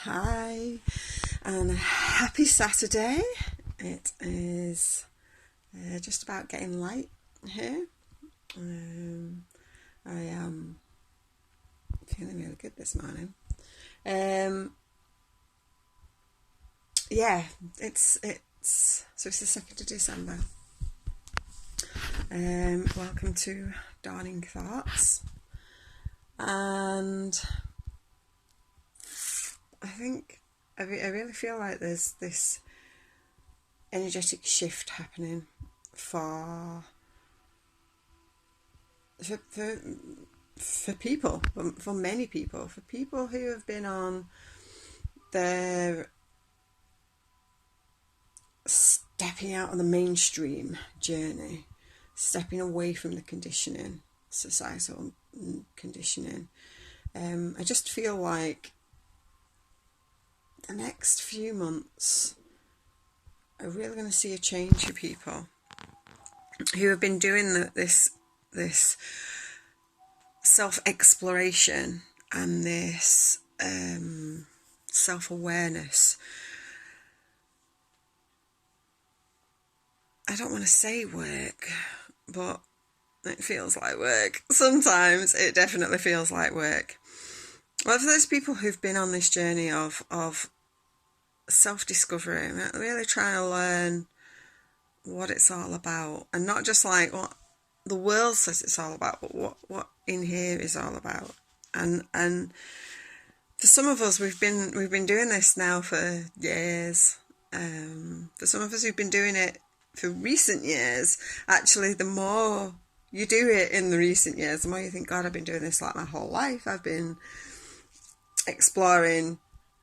Hi, and happy Saturday. It is just about getting light here. Um, I am feeling really good this morning. Um, yeah, it's the 2nd of December. Welcome to Dawning Thoughts, and I really feel like there's this energetic shift happening for for for, for people, for many people, for people who have been on their stepping out on the mainstream journey, stepping away from the conditioning, societal conditioning. I just feel like the next few months are really going to see a change for people who have been doing this self-exploration and this self-awareness. I don't want to say work, but it feels like work. Sometimes it definitely feels like work. Well, for those people who've been on this journey of self-discovery, really trying to learn what it's all about, and not just like what the world says it's all about, but what in here is all about. And for some of us, we've been doing this now for years. For some of us who've been doing it for recent years, actually, the more you do it in the recent years, the more you think, God, I've been doing this like my whole life. I've been exploring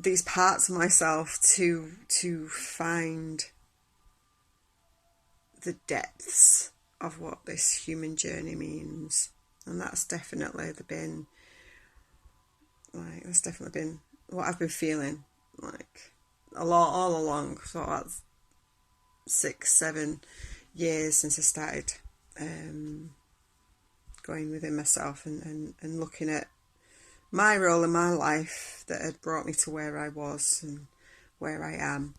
these parts of myself to find the depths of what this human journey means. And that's definitely been what I've been feeling like a lot all along. So that's 6-7 years since I started going within myself and looking at my role in my life that had brought me to where I was and where I am,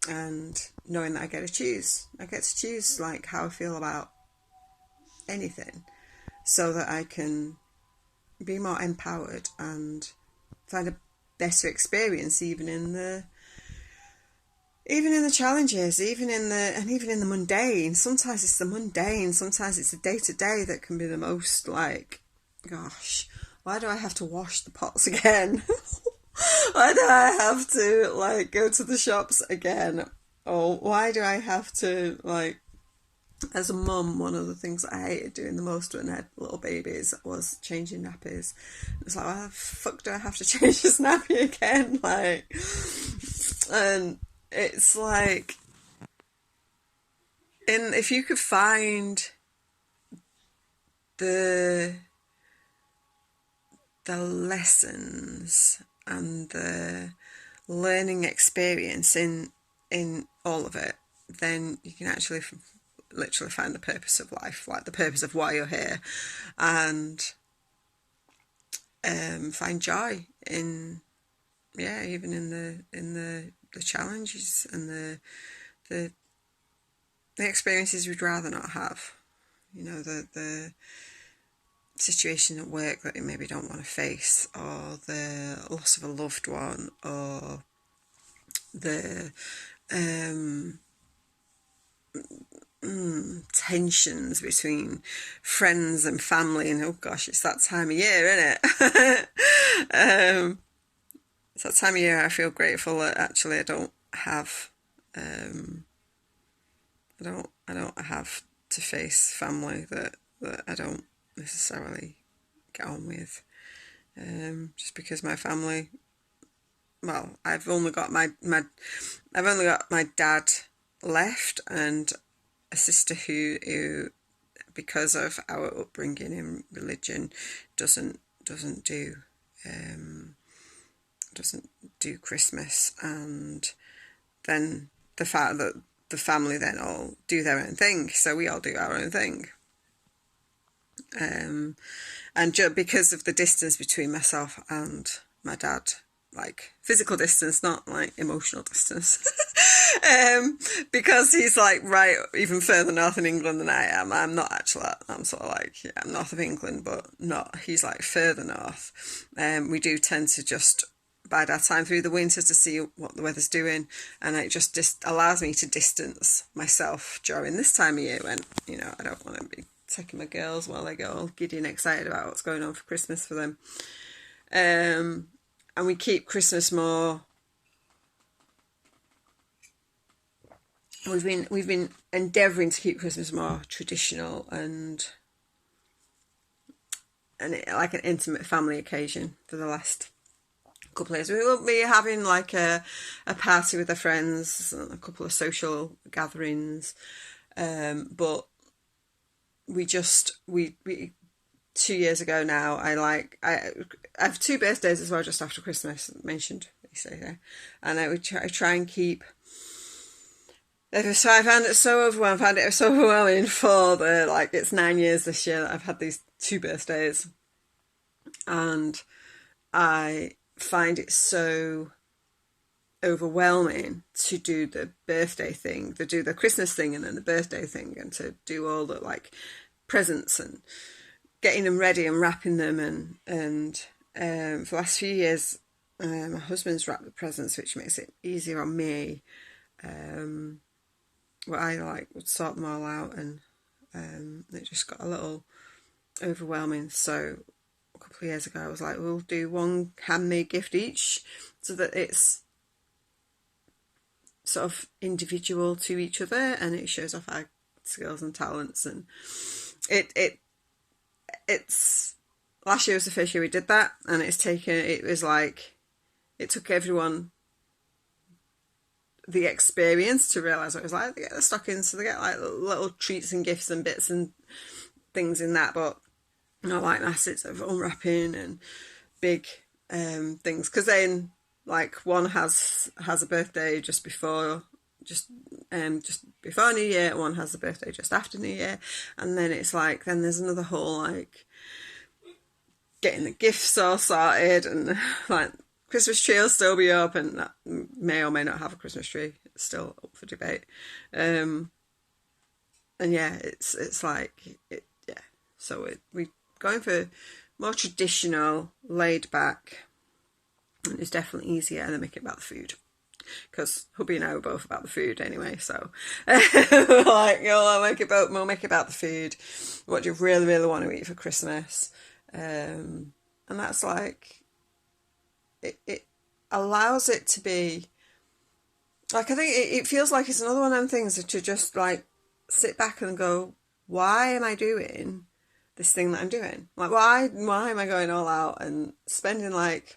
and knowing that I get to choose like how I feel about anything, so that I can be more empowered and find a better experience even in the challenges, even in the mundane. Sometimes it's the mundane, sometimes it's the day-to-day that can be the most like, gosh, why do I have to wash the pots again? Why do I have to like go to the shops again? Or why do I have to like, as a mum, one of the things I hated doing the most when I had little babies was changing nappies. It's like, why the fuck do I have to change this nappy again? Like, and it's like, if you could find the lessons and the learning experience in all of it, then you can actually literally find the purpose of life, like the purpose of why you're here, and find joy in, yeah, even in the challenges and the experiences we'd rather not have. You know, the situation at work that you maybe don't want to face, or the loss of a loved one, or the tensions between friends and family. And oh gosh, it's that time of year, isn't it? It's that time of year I feel grateful that actually I don't have I don't have to face family that I don't necessarily get on with. Just because my family, well, I've only got my dad left, and a sister who because of our upbringing in religion doesn't do Christmas, and then the fact that the family then all do their own thing, so we all do our own thing. And because of the distance between myself and my dad, like physical distance, not like emotional distance. Because he's like right even further north in England than I am. I'm not actually. I'm sort of like, yeah, I'm north of England, but not. He's like further north. We do tend to just bide our time through the winter to see what the weather's doing, and it just allows me to distance myself during this time of year when, you know, I don't want to be taking my girls while they get all giddy and excited about what's going on for Christmas for them. And we keep Christmas more. We've been endeavouring to keep Christmas more traditional and like an intimate family occasion for the last couple of years. We won't be having like a party with our friends, a couple of social gatherings, but we 2 years ago now, I have 2 birthdays as well just after Christmas, mentioned, you say there, and I would try and keep. So I found it so overwhelming. I found it so overwhelming for it's 9 years this year that I've had these 2 birthdays, and I find it so overwhelming to do the birthday thing, to do the Christmas thing and then the birthday thing, and to do all the like presents and getting them ready and wrapping them, and for the last few years, my husband's wrapped the presents, which makes it easier on me. Where I would sort them all out, and it just got a little overwhelming. So a couple of years ago, I was like, we'll do one handmade gift each, so that it's sort of individual to each other, and it shows off our skills and talents. And it's last year was the first year we did that, and it took everyone the experience to realise what it was like. They get the stockings, so they get like little treats and gifts and bits and things in that, but not like massive of unwrapping and big things. Because then, like, one has a birthday just before New Year, one has a birthday just after New Year, and then it's like, then there's another whole like getting the gifts all sorted, and like Christmas tree will still be up, and that may or may not have a Christmas tree. It's still up for debate. And yeah, it's like yeah. So we're going for more traditional, laid back, and it's definitely easier than make it about the food. Because hubby and I were both about the food anyway, so like, we'll make it about the food. What do you really, really want to eat for Christmas? And that's like, it allows it to be like, I think it feels like it's another one of them things to just like sit back and go, why am I doing this thing that I'm doing? Like, why am I going all out and spending like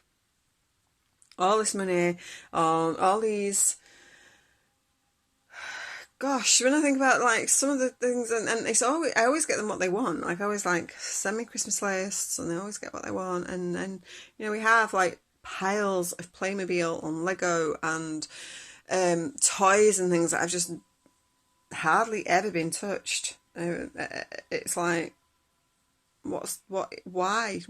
all this money on all these? Gosh, when I think about like some of the things, and it's always, I always get them what they want. Like, I always like send me Christmas lists, and they always get what they want. And you know, we have like piles of Playmobil and Lego and toys and things that I've just hardly ever been touched. It's like, why?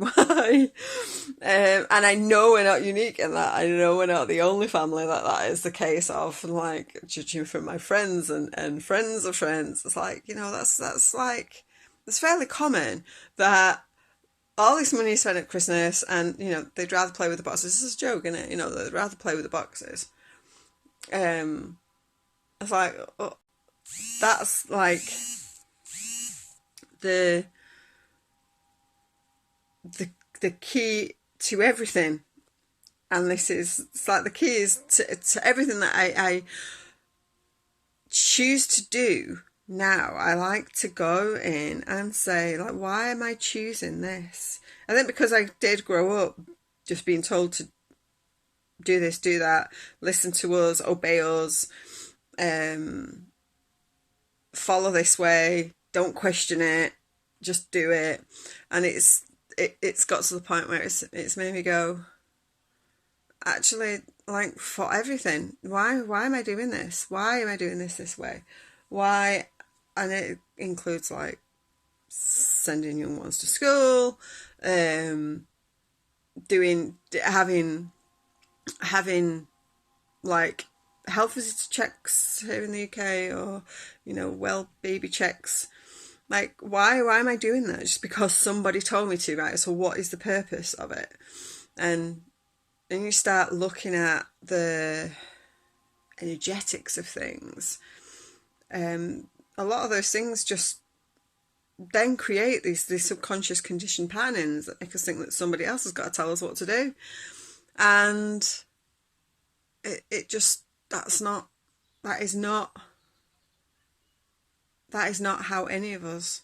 And I know we're not unique in that. I know we're not the only family that is the case of. And like, judging from my friends and friends of friends, it's like, you know, that's like, it's fairly common that all this money is spent at Christmas, and you know, they'd rather play with the boxes. This is a joke, isn't it? You know, they'd rather play with the boxes. It's like, oh, that's like the key to everything. And it's like the key is to everything that I choose to do now. I like to go in and say, like, why am I choosing this? I think because I did grow up just being told to do this, do that, listen to us, obey us, follow this way, don't question it, just do it. And it's got to the point where it's made me go, actually, like, for everything, why am I doing this? Why am I doing this way? Why? And it includes like sending young ones to school, having having like health visitor checks here in the UK, or well baby checks. Like, why am I doing that? Just because somebody told me to, right? So what is the purpose of it? And then you start looking at the energetics of things. A lot of those things just then create these subconscious conditioned patterns that make us think that somebody else has got to tell us what to do. And it just, that is not how any of us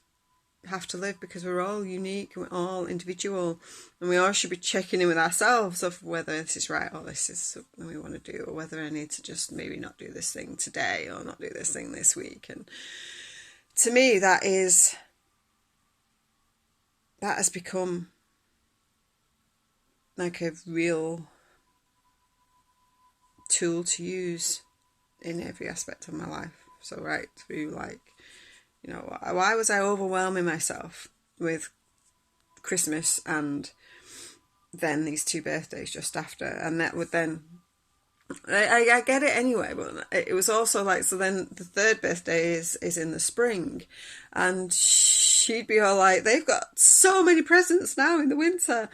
have to live, because we're all unique and we're all individual, and we all should be checking in with ourselves of whether this is right, or this is something we want to do, or whether I need to just maybe not do this thing today or not do this thing this week. And to me, that has become like a real tool to use in every aspect of my life. So right through, like, why was I overwhelming myself with Christmas and then these 2 birthdays just after? And that would then, I get it anyway, but it was also like, so then the 3rd birthday is in the spring, and she'd be all like, they've got so many presents now in the winter.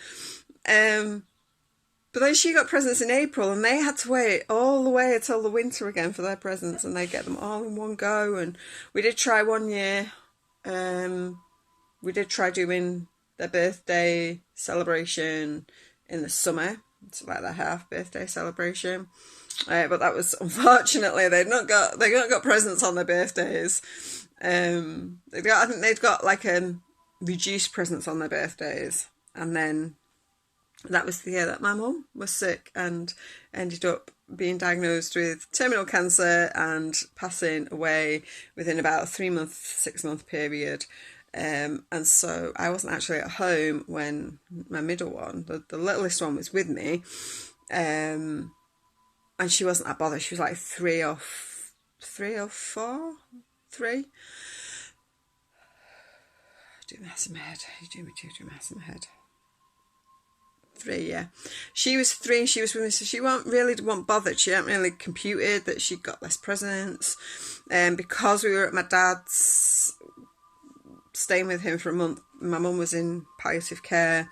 But then she got presents in April, and they had to wait all the way until the winter again for their presents, and they get them all in one go. And we did try one year. We did try doing their birthday celebration in the summer. It's like their half birthday celebration. But that was, unfortunately, they not got presents on their birthdays. I think they've got like reduced presents on their birthdays, and then that was the year that my mum was sick and ended up being diagnosed with terminal cancer and passing away within about a 6-month period. And so I wasn't actually at home when my middle one, the littlest one, was with me. And she wasn't that bothered. She was like 3 or 4. 3. Do maths in my head. You do me too, do maths in my head. 3, yeah. She was 3 and she was with me, so she wasn't bothered. She hadn't really computed that she got less presents. Because we were at my dad's, staying with him for a month, my mum was in palliative care.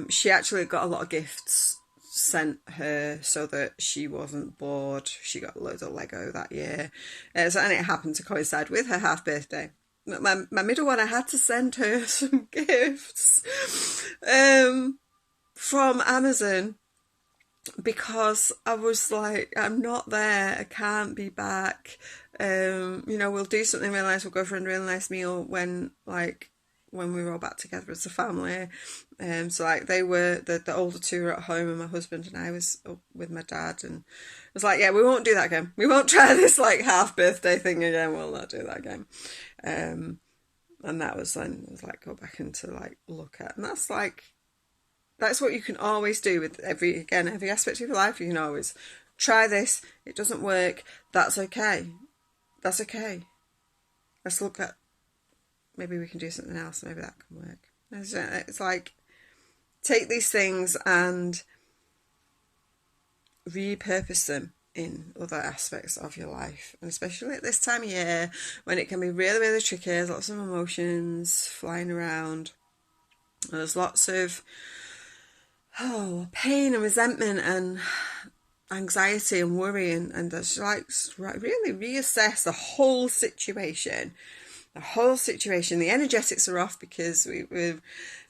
She actually got a lot of gifts sent her so that she wasn't bored. She got loads of Lego that year. And it happened to coincide with her half birthday. My middle one, I had to send her some gifts. From Amazon, because I was like, I'm not there, I can't be back. We'll do something really nice, we'll go for a really nice meal when we were all back together as a family. So like they were, the older 2 were at home, and my husband and I was up with my dad, and I was like, yeah, we won't do that again. We won't try this like half birthday thing again. We'll not do that again. And that was then, it was like, go back into like look at, and that's what you can always do with every aspect of your life. You can always try this. It doesn't work. That's okay. That's okay. Let's look at, maybe we can do something else. Maybe that can work. It's like, take these things and repurpose them in other aspects of your life. And especially at this time of year, when it can be really, really tricky. There's lots of emotions flying around. There's lots of pain and resentment and anxiety and worry, and just like really reassess the whole situation. The energetics are off because we're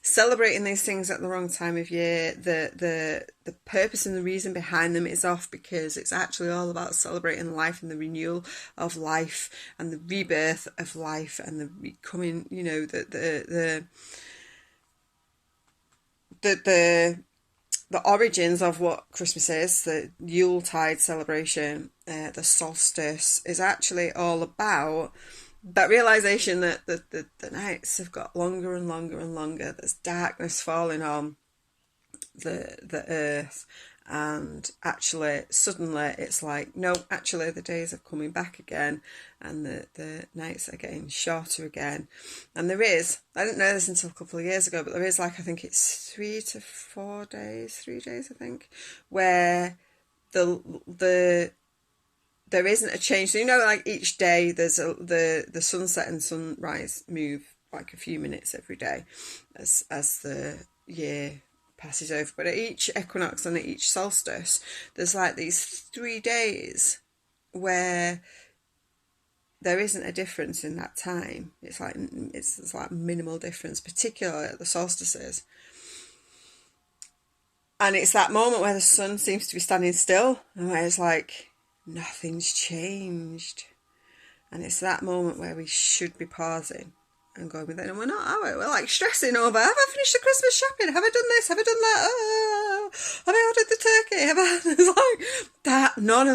celebrating these things at the wrong time of year. The purpose and the reason behind them is off, because it's actually all about celebrating life and the renewal of life and the rebirth of life and the becoming, the origins of what Christmas is, the Yuletide celebration, the solstice, is actually all about that realisation that the nights have got longer and longer and longer. There's darkness falling on the earth, and actually suddenly it's like, no, actually the days are coming back again, and the nights are getting shorter again. And there is, I didn't know this until a couple of years ago, but there is, like, I think it's 3 days I think, where the there isn't a change. So, like, each day there's the sunset and sunrise move like a few minutes every day as the year passes over. But at each equinox and at each solstice, there's like these 3 days where there isn't a difference in that time. It's like minimal difference, particularly at the solstices. And it's that moment where the sun seems to be standing still, and where it's like nothing's changed. And it's that moment where we should be pausing and going with it. And we're not, are we? We're like stressing over, have I finished the Christmas shopping? Have I done this? Have I done that? Oh, have I ordered the turkey? It's like that. None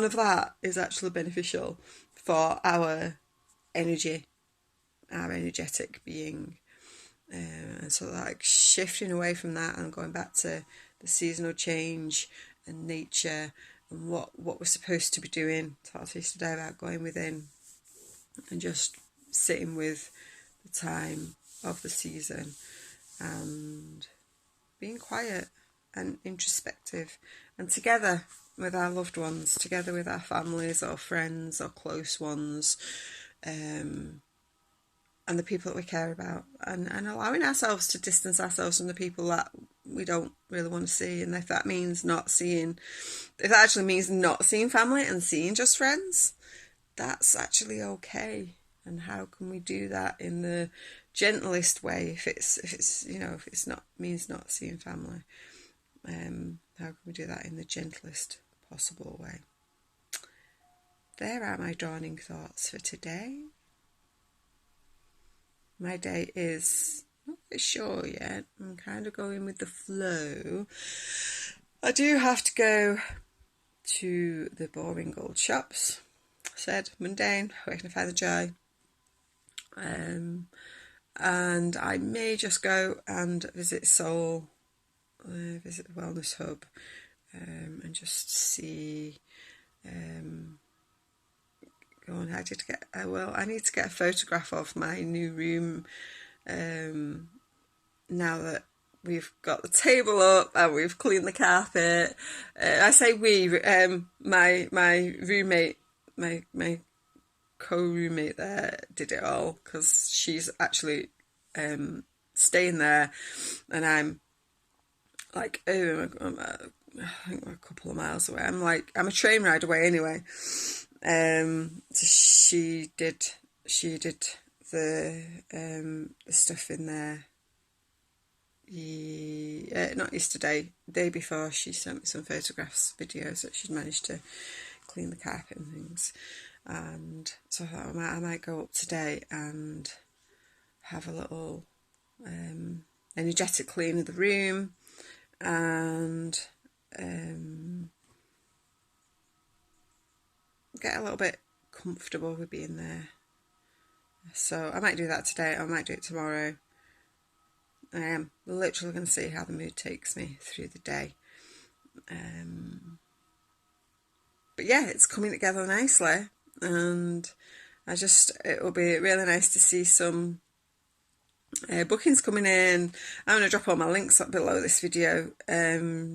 of that is actually beneficial for our energy, our energetic being. And so, like, shifting away from that and going back to the seasonal change and nature and what we're supposed to be doing. Talk to you today about going within and just sitting with the time of the season and being quiet and introspective, and together with our loved ones, together with our families or friends or close ones, and the people that we care about, and allowing ourselves to distance ourselves from the people that we don't really want to see. And if that actually means not seeing family and seeing just friends, that's actually okay. And how can we do that in the gentlest way if it's not means not seeing family? How can we do that in the gentlest possible way? There are my dawning thoughts for today. My day is not quite sure yet. I'm kind of going with the flow. I do have to go to the boring gold shops. Said mundane, where can I find the joy? And I may just go and visit Seoul, visit the Wellness Hub, and just see. I need to get a photograph of my new room now that we've got the table up and we've cleaned the carpet. I say we, my roommate, my co-roommate there did it all, because she's actually staying there, and I'm like, I think we're a couple of miles away. I'm a train ride away anyway. So she did the stuff in there. Not yesterday, the day before, she sent me some photographs, videos that she'd managed to clean the carpet and things. And so I thought I might go up today and have a little energetic clean of the room, and get a little bit comfortable with being there. So I might do that today, or I might do it tomorrow. I am literally going to see how the mood takes me through the day. But yeah, it's coming together nicely, and it will be really nice to see some bookings coming in. I'm going to drop all my links up below this video,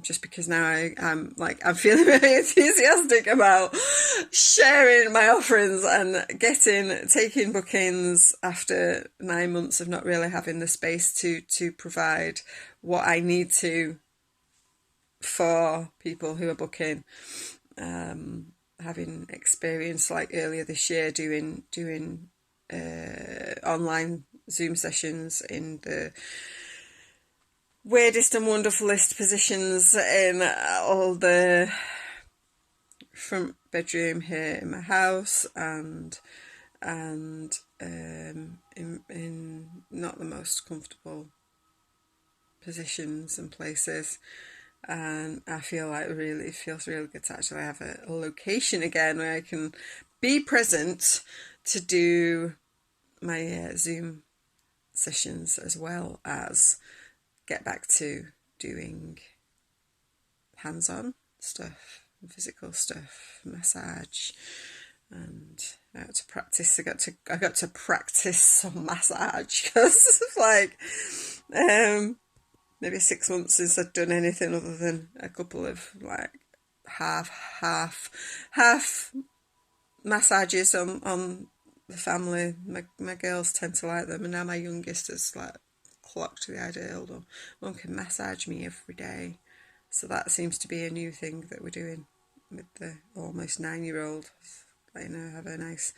just because now I'm feeling really enthusiastic about sharing my offerings and taking bookings after 9 months of not really having the space to provide what I need to for people who are booking. Having experience, like, earlier this year doing online Zoom sessions in the weirdest and wonderfulest positions in all the front bedroom here in my house, and in not the most comfortable positions and places. And I feel like it feels really good to actually have a location again where I can be present to do my Zoom sessions, as well as get back to doing hands-on stuff, physical stuff, massage, and I got to practice. I got to practice some massage because it's like maybe 6 months since I'd done anything other than a couple of like half massages on the family. My girls tend to like them, and now my youngest has like clocked the idea. Hold on, one can massage me every day, so that seems to be a new thing that we're doing with the almost 9-year-old. Letting her have a nice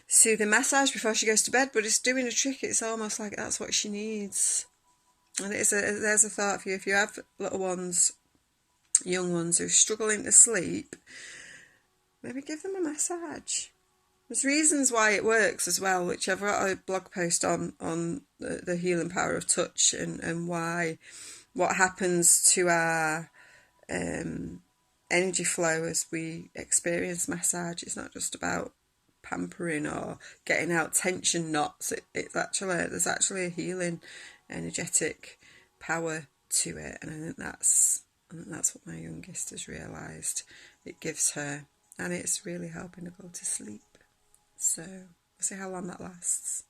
soothing massage before she goes to bed, but it's doing a trick. It's almost like that's what she needs. And there's a thought for you. If you have little ones, young ones who are struggling to sleep, maybe give them a massage. There's reasons why it works as well, which I've got a blog post on the healing power of touch and why, what happens to our energy flow as we experience massage. It's not just about pampering or getting out tension knots. There's actually a healing, energetic power to it, and I think that's what my youngest has realised. It gives her, and it's really helping her go to sleep. So we'll see how long that lasts.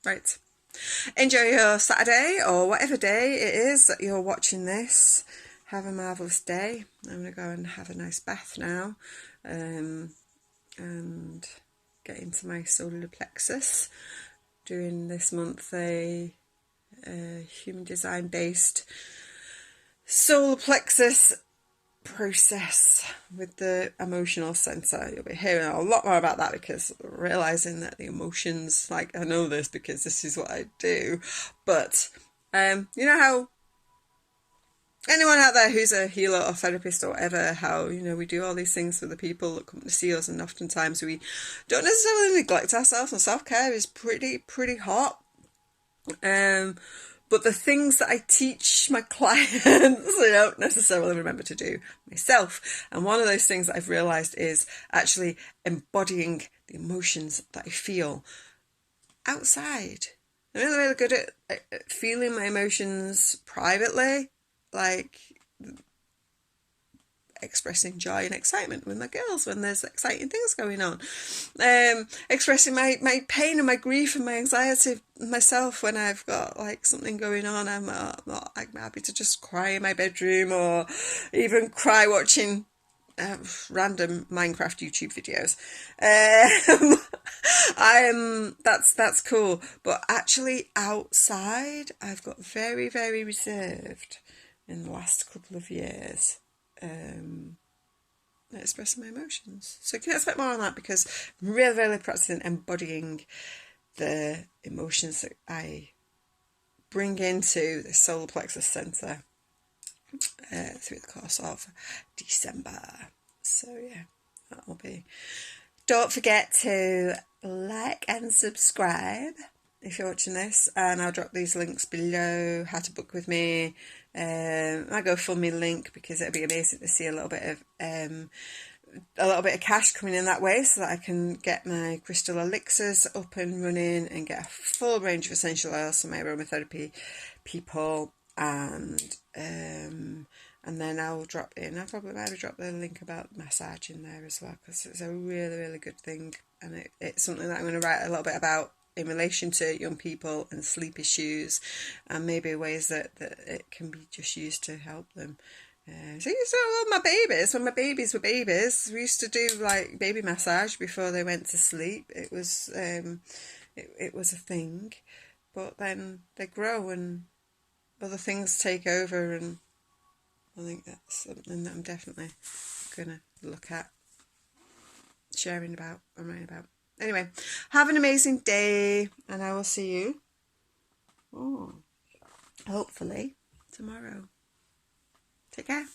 Right. Enjoy your Saturday or whatever day it is that you're watching this. Have a marvellous day. I'm going to go and have a nice bath now and get into my solar plexus. Doing this month a human design based solar plexus process with the emotional centre. You'll be hearing a lot more about that because realising that the emotions, like I know this because this is what I do, but you know how anyone out there who's a healer or therapist or whatever, how, you know, we do all these things for the people that come to see us, and oftentimes we don't necessarily neglect ourselves, and self-care is pretty hot. But the things that I teach my clients, I don't necessarily remember to do myself. And one of those things that I've realised is actually embodying the emotions that I feel outside. I'm really good at feeling my emotions privately, like expressing joy and excitement with my girls when there's exciting things going on, expressing my pain and my grief and my anxiety myself when I've got like something going on. I'm happy to just cry in my bedroom or even cry watching random Minecraft YouTube videos. That's cool, but actually outside I've got very reserved in the last couple of years, expressing my emotions. So you can expect more on that because I'm really practicing embodying the emotions that I bring into the solar plexus centre through the course of December. So yeah, that will be. Don't forget to like and subscribe if you're watching this, and I'll drop these links below. How to book with me, my GoFundMe link, because it'd be amazing to see a little bit of cash coming in that way, so that I can get my crystal elixirs up and running and get a full range of essential oils for my aromatherapy people. And then I'll probably might drop the link about massage in there as well, because it's a really good thing, and it's something that I'm going to write a little bit about in relation to young people and sleep issues, and maybe ways that it can be just used to help them. So my babies, when my babies were babies, we used to do like baby massage before they went to sleep. It was it was a thing, but then they grow and other things take over, and I think that's something that I'm definitely gonna look at sharing about and writing about. Anyway, have an amazing day, and I will see you hopefully tomorrow. Take care.